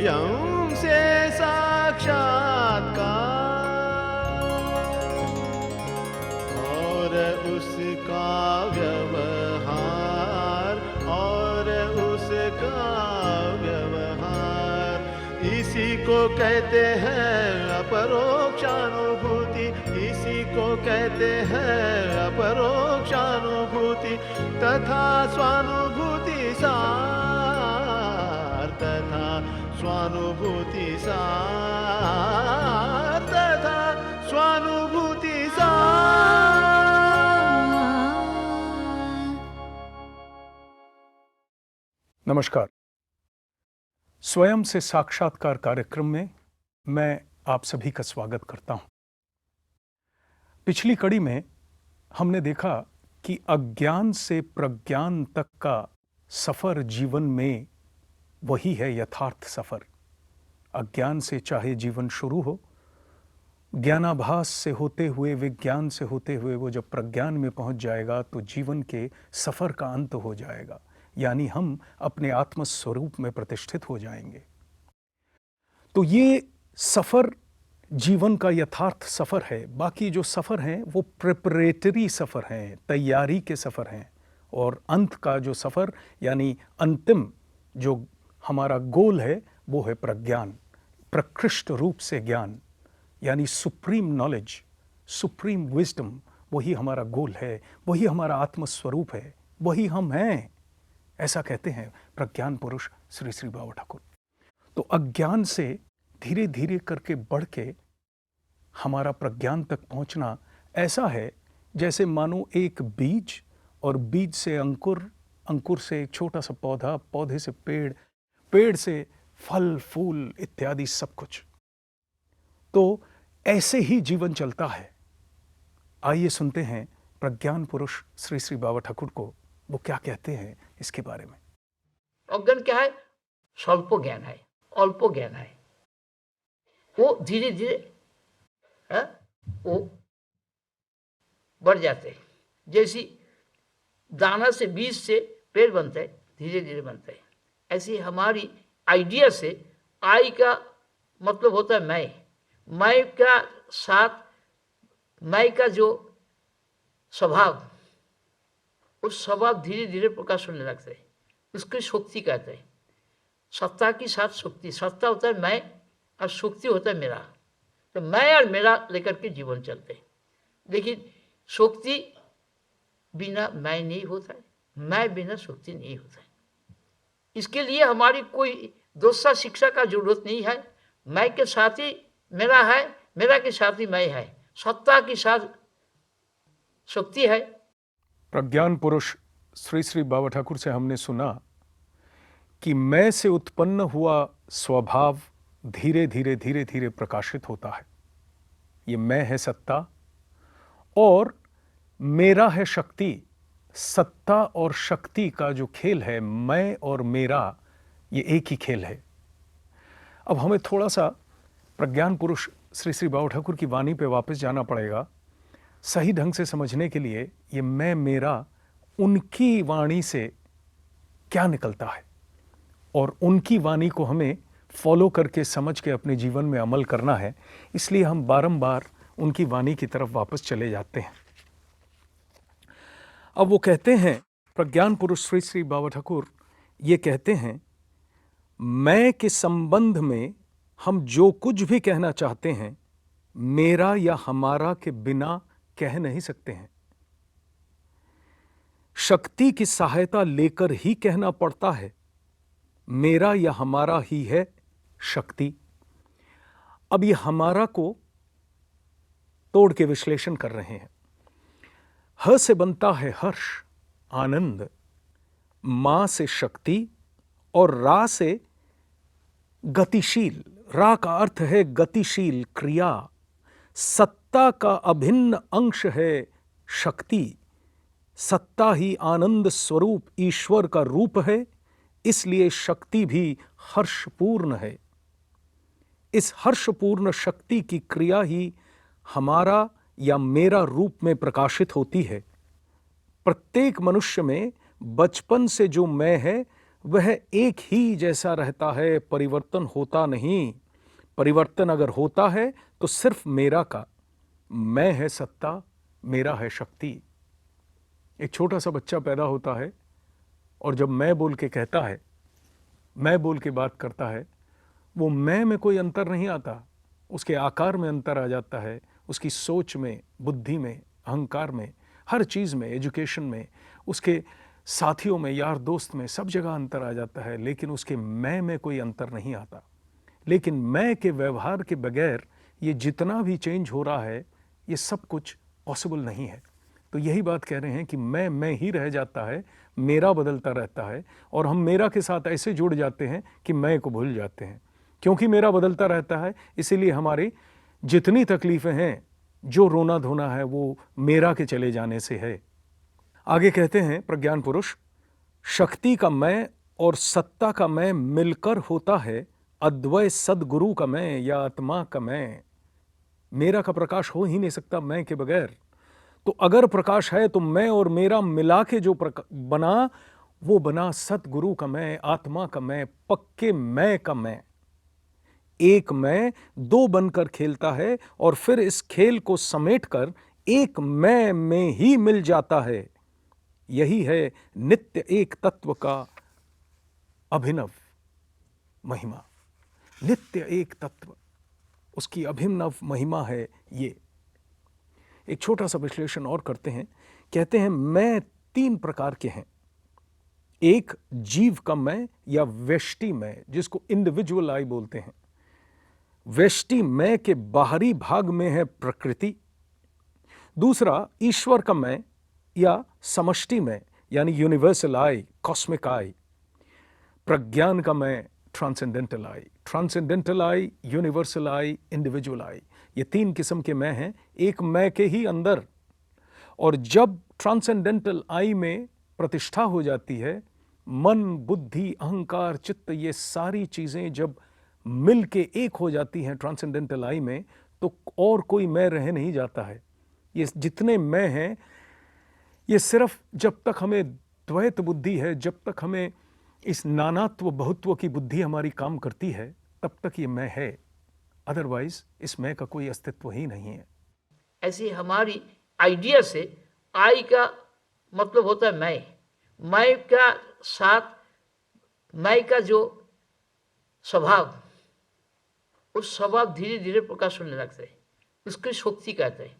स्वयं से साक्षात्कार और उसका व्यवहार इसी को कहते हैं अपरोक्षानुभूति, इसी को कहते हैं अपरोक्षानुभूति तथा स्वानुभूति सार, तथा स्वानुभूति सार, तथा स्वानुभूति सार। नमस्कार। स्वयं से साक्षात्कार कार्यक्रम में मैं आप सभी का स्वागत करता हूं। पिछली कड़ी में हमने देखा कि अज्ञान से प्रज्ञान तक का सफर जीवन में वही है यथार्थ सफर। अज्ञान से चाहे जीवन शुरू हो, ज्ञानाभास से होते हुए, विज्ञान से होते हुए वो जब प्रज्ञान में पहुंच जाएगा तो जीवन के सफर का अंत हो जाएगा, यानी हम अपने आत्म स्वरूप में प्रतिष्ठित हो जाएंगे। तो ये सफर जीवन का यथार्थ सफर है। बाकी जो सफर हैं वो प्रिपरेटरी सफर हैं, तैयारी के सफर हैं, और अंत का जो सफर यानी अंतिम जो हमारा गोल है वो है प्रज्ञान, प्रकृष्ट रूप से ज्ञान, यानी सुप्रीम नॉलेज, सुप्रीम विजडम। वही हमारा गोल है, वही हमारा आत्म स्वरूप है, वही हम हैं, ऐसा कहते हैं प्रज्ञान पुरुष श्री श्री बाबा ठाकुर। तो अज्ञान से धीरे धीरे करके बढ़ के हमारा प्रज्ञान तक पहुंचना ऐसा है जैसे मानो एक बीज, और बीज से अंकुर, अंकुर से एक छोटा सा पौधा, पौधे से पेड़, पेड़ से फल फूल इत्यादि सब कुछ। तो ऐसे ही जीवन चलता है। आइए सुनते हैं प्रज्ञान पुरुष श्री श्री बाबा ठाकुर को, वो क्या कहते हैं इसके बारे में। अज्ञान क्या है? स्वल्प ज्ञान है, अल्प ज्ञान है। वो धीरे धीरे वो बढ़ जाते हैं। जैसी दाना से, बीज से पेड़ बनता है, धीरे धीरे बनता है। ऐसी हमारी आइडिया से आई का मतलब होता है मैं का साथ, मैं का जो स्वभाव, उस स्वभाव धीरे धीरे प्रकाश होने लगता है। उसकी शक्ति कहते हैं। सत्ता की साथ शक्ति, सत्ता होता है मैं और शक्ति होता है मेरा। तो मैं और मेरा लेकर के जीवन चलते हैं। लेकिन शक्ति बिना मैं नहीं होता है, मैं बिना शक्ति नहीं होता है। इसके लिए हमारी कोई दूसरा शिक्षा का जरूरत नहीं है। मैं के साथ ही मेरा है, मेरा के साथ ही मैं है, सत्ता के साथ शक्ति है। प्रज्ञान पुरुष श्री श्री बाबा ठाकुर से हमने सुना कि मैं से उत्पन्न हुआ स्वभाव धीरे धीरे धीरे धीरे प्रकाशित होता है। ये मैं है सत्ता और मेरा है शक्ति। सत्ता और शक्ति का जो खेल है, मैं और मेरा, ये एक ही खेल है। अब हमें थोड़ा सा प्रज्ञान पुरुष श्री श्री बाबा ठाकुर की वाणी पे वापस जाना पड़ेगा सही ढंग से समझने के लिए। ये मैं मेरा उनकी वाणी से क्या निकलता है, और उनकी वाणी को हमें फॉलो करके समझ के अपने जीवन में अमल करना है। इसलिए हम बारंबार उनकी वाणी की तरफ वापस चले जाते हैं। अब वो कहते हैं, प्रज्ञान पुरुष श्री श्री बाबा ठाकुर ये कहते हैं, मैं के संबंध में हम जो कुछ भी कहना चाहते हैं, मेरा या हमारा के बिना कह नहीं सकते हैं। शक्ति की सहायता लेकर ही कहना पड़ता है। मेरा या हमारा ही है शक्ति। अब ये हमारा को तोड़ के विश्लेषण कर रहे हैं। ह से बनता है हर्ष, आनंद, मां से शक्ति, और रा से गतिशील। रा का अर्थ है गतिशील क्रिया। सत्ता का अभिन्न अंश है शक्ति। सत्ता ही आनंद स्वरूप ईश्वर का रूप है, इसलिए शक्ति भी हर्षपूर्ण है। इस हर्षपूर्ण शक्ति की क्रिया ही हमारा या मेरा रूप में प्रकाशित होती है। प्रत्येक मनुष्य में बचपन से जो मैं है वह एक ही जैसा रहता है, परिवर्तन होता नहीं। परिवर्तन अगर होता है तो सिर्फ मेरा का। मैं है सत्ता, मेरा है शक्ति। एक छोटा सा बच्चा पैदा होता है और जब मैं बोल के कहता है, मैं बोल के बात करता है, वो मैं में कोई अंतर नहीं आता, उसके आकार में अंतर आ जाता है, उसकी सोच में, बुद्धि में, अहंकार में, हर चीज़ में, एजुकेशन में, उसके साथियों में, यार दोस्त में, सब जगह अंतर आ जाता है, लेकिन उसके मैं में कोई अंतर नहीं आता। लेकिन मैं के व्यवहार के बगैर ये जितना भी चेंज हो रहा है, ये सब कुछ पॉसिबल नहीं है। तो यही बात कह रहे हैं कि मैं ही रह जाता है, मेरा बदलता रहता है, और हम मेरा के साथ ऐसे जुड़ जाते हैं कि मैं को भूल जाते हैं। क्योंकि मेरा बदलता रहता है, इसीलिए हमारी जितनी तकलीफ़ें हैं, जो रोना धोना है, वो मेरा के चले जाने से है। आगे कहते हैं प्रज्ञान पुरुष, शक्ति का मैं और सत्ता का मैं मिलकर होता है अद्वय सदगुरु का मैं या आत्मा का मैं। मेरा का प्रकाश हो ही नहीं सकता मैं के बगैर। तो अगर प्रकाश है तो मैं और मेरा मिला के जो बना, वो बना सतगुरु का मैं, आत्मा का मैं, पक्के मैं का मैं। एक मैं दो बनकर खेलता है और फिर इस खेल को समेटकर एक मैं में ही मिल जाता है। यही है नित्य एक तत्व का अभिनव महिमा। नित्य एक तत्व, उसकी अभिनव महिमा है ये। एक छोटा सा विश्लेषण और करते हैं। कहते हैं मैं तीन प्रकार के हैं। एक जीव का मैं या व्यष्टि मैं, जिसको इंडिविजुअल आई बोलते हैं। व्यष्टि मैं के बाहरी भाग में है प्रकृति। दूसरा ईश्वर का मैं या समष्टि में, यानी यूनिवर्सल आई, कॉस्मिक आई। प्रज्ञान का मैं, ट्रांसेंडेंटल आई। ट्रांसेंडेंटल आई, यूनिवर्सल आई, इंडिविजुअल आई, ये तीन किस्म के मैं हैं एक मैं के ही अंदर। और जब ट्रांसेंडेंटल आई में प्रतिष्ठा हो जाती है, मन, बुद्धि, अहंकार, चित्त, ये सारी चीज़ें जब मिल के एक हो जाती हैं ट्रांसेंडेंटल आई में, तो और कोई मैं रह नहीं जाता है। ये जितने मैं हैं, ये सिर्फ जब तक हमें द्वैत बुद्धि है, जब तक हमें इस नानात्व बहुत्व की बुद्धि हमारी काम करती है, तब तक ये मैं है। अदरवाइज इस मैं का कोई अस्तित्व ही नहीं है। ऐसी हमारी आइडिया से आई का मतलब होता है मैं का साथ मैं का जो स्वभाव, उस स्वभाव धीरे धीरे प्रकाश होने लगता है। उसकी शक्ति कहते हैं।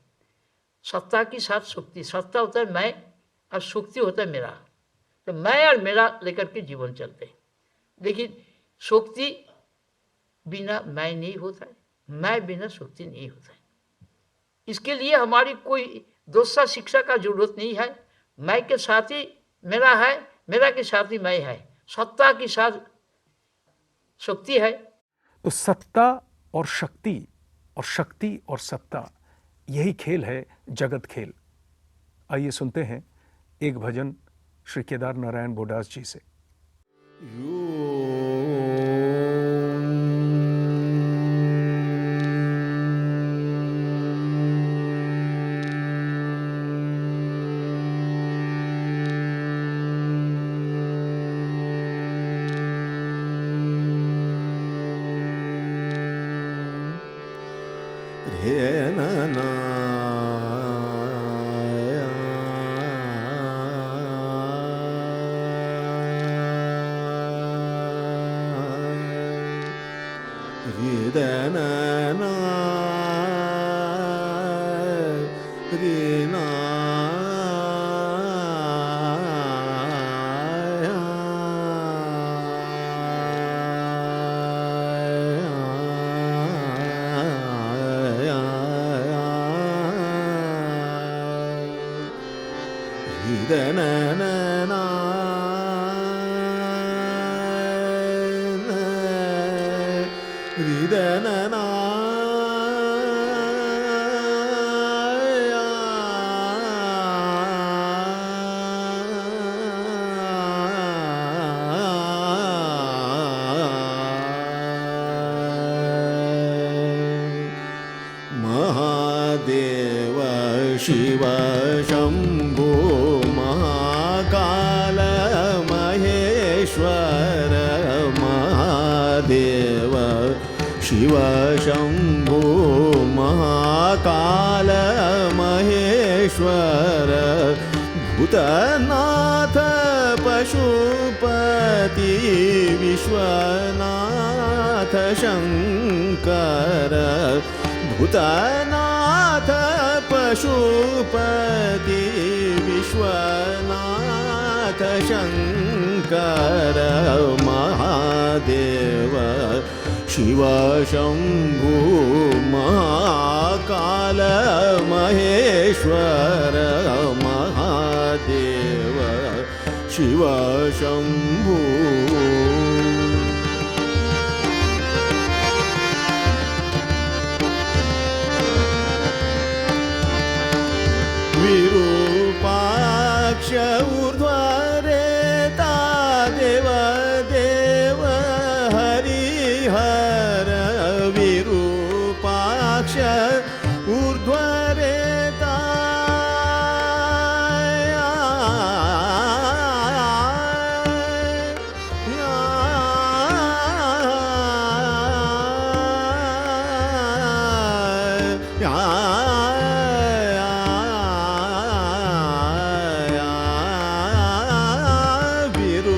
सत्ता की साथ शक्ति, सत्ता होता है मैं और शक्ति होता है मेरा। तो मैं और मेरा लेकर के जीवन चलते हैं। लेकिन शक्ति बिना मैं नहीं होता है, मैं बिना शक्ति नहीं होता है। इसके लिए हमारी कोई दूसरा शिक्षा का जरूरत नहीं है। मैं के साथ ही मेरा है, मेरा के साथ ही मैं है, सत्ता के साथ शक्ति है। तो सत्ता और शक्ति और सत्ता, यही खेल है जगत खेल। आइए सुनते हैं एक भजन श्री केदार नारायण बोडास जी से। महादेव शिव शंभो महाकाल महेश्वर महादेव शिव शम्भो महाकाल महेश्वर भूतनाथ पशुपति विश्वनाथ शङ्कर भूतनाथ पशुपति विश्वनाथ शङ्कर महादेव शिव शम्भो महाकाल महेश्वर महादेव शिव शम्भो विरूपाक्ष ऊर्ध्वरेता देव देव हरिहर विरूपाक्ष ऊर्ध्वरेता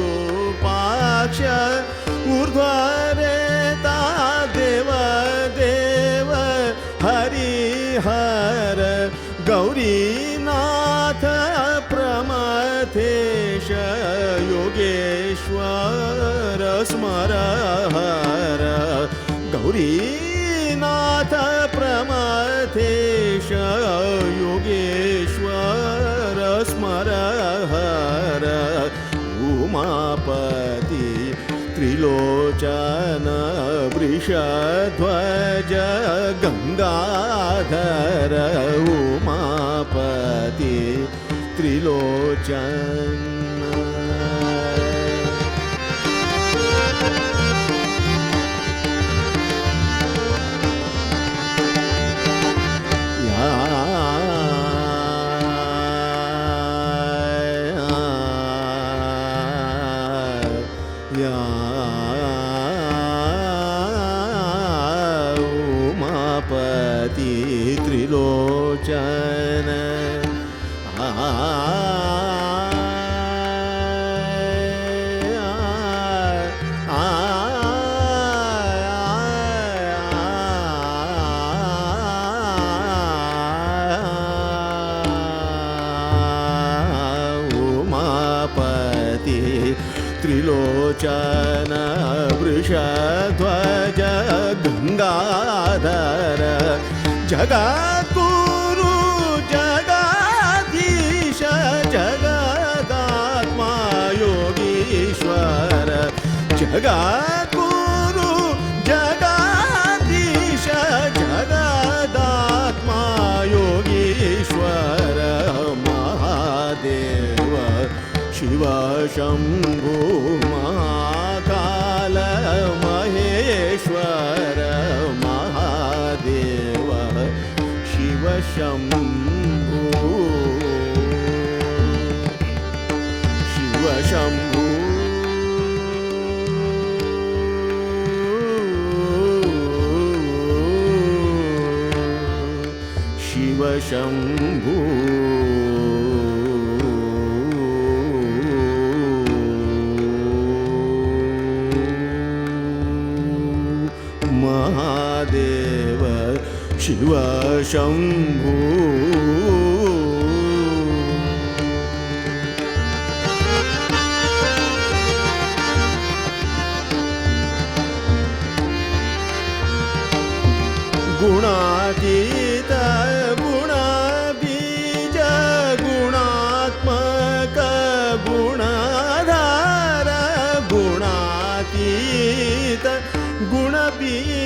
विरूपाक्ष ऊर्ध्वरेता देव देव हरिहर गौरीनाथ प्रमथेश योगेश्वर स्मरहर गौरीनाथ प्रमथेश योगेश्वर स्मरहर उमापति त्रिलोचन वृषध्वज गंगाधर उमापति त्रिलोचन उमापति त्रिलोचन उमापति त्रिलोचन वृषध्वज गंगाधर जगद्गुरु जगदीश जगदात्मा योगीश्वर जगद्गुरु जगदीश जगदात्मा योगीश्वर महादेव शिव शम्भो महाकाल महेश्वर महादेव शिव शम्भो शिव शम्भो शिव शम्भो महादेव शिव शम्भो गुणातीत गुणबीज गुणात्मक गुणाधार गुणातीत गुणबीज